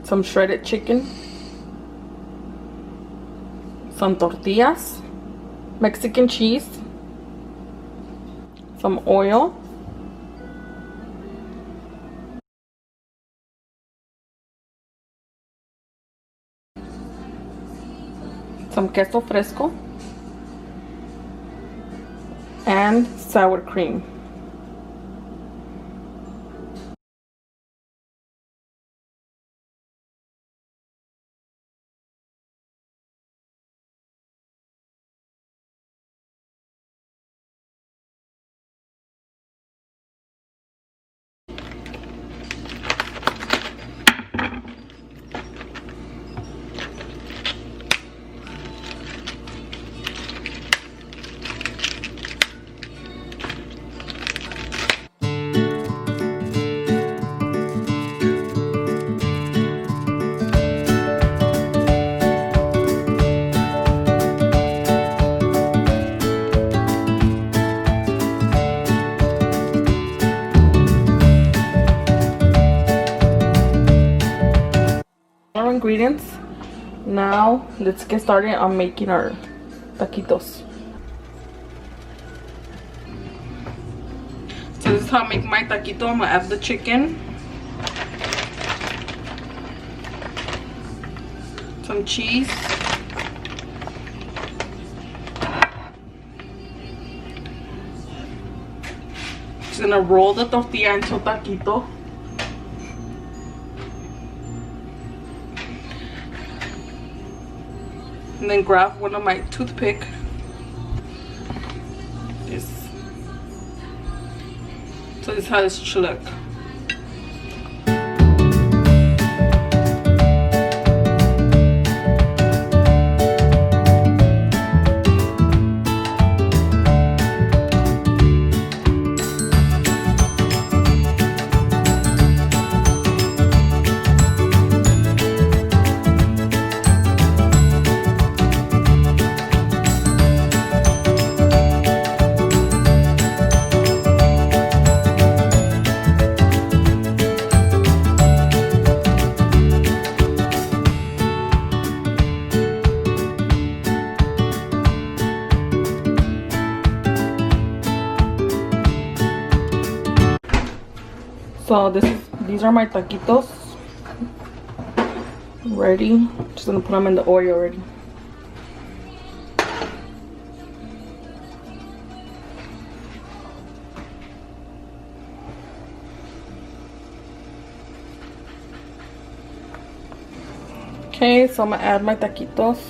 some shredded chicken, some tortillas, Mexican cheese, some oil, some queso fresco, and sour cream. Ingredients. Now let's get started on making our taquitos. So this is how I make my taquito. I'm gonna add the chicken, some cheese, just gonna roll the tortilla into taquito. And then grab one of my toothpick. So this is how this should look. So these are my taquitos ready. Just gonna put them in the oil already. Okay, so I'm gonna add my taquitos.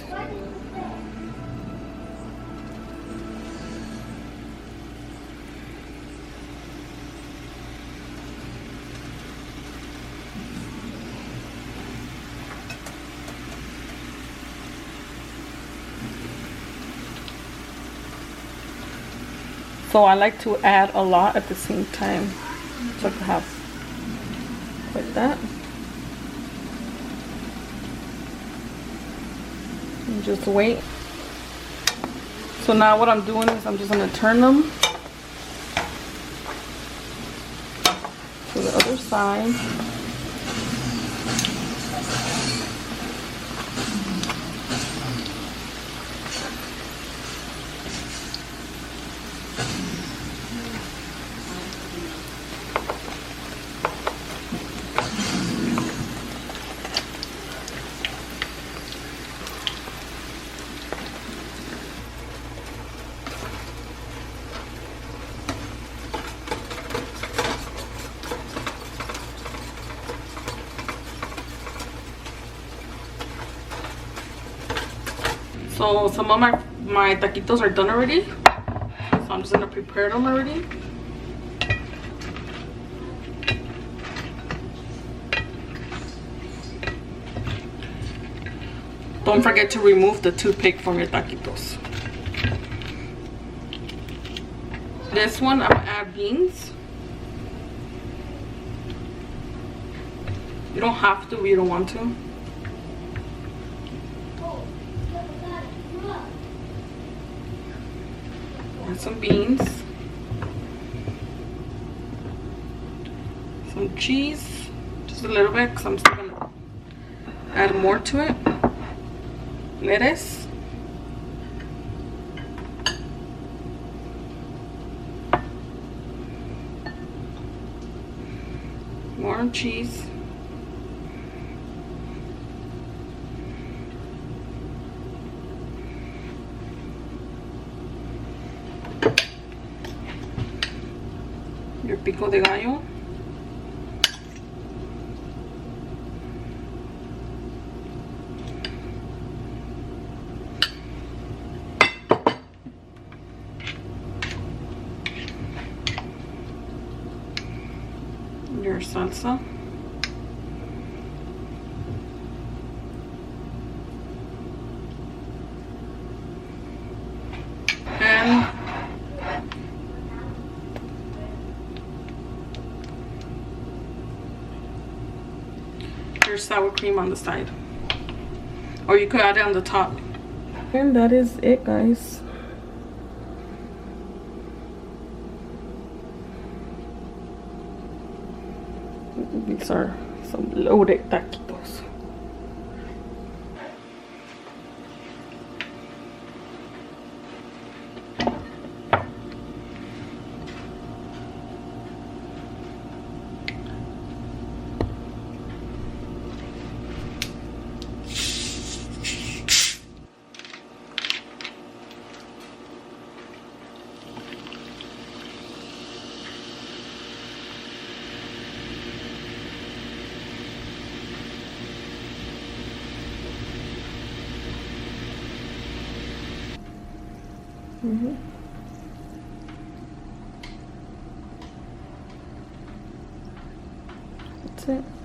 So I like to add a lot at the same time. So I can have like that. And just wait. So now what I'm doing is I'm just gonna turn them to the other side. So some of my taquitos are done already. So I'm just gonna prepare them already. Don't forget to remove the toothpick from your taquitos. This one I'm gonna add beans. You don't have to if you don't want to. Add some beans, some cheese, just a little bit because I'm still gonna add more to it. Lettuce. More cheese. Your pico de gallo. Your salsa. And your sour cream on the side. Or you could add it on the top. And that is it, guys. These are some loaded taquitos. That's it.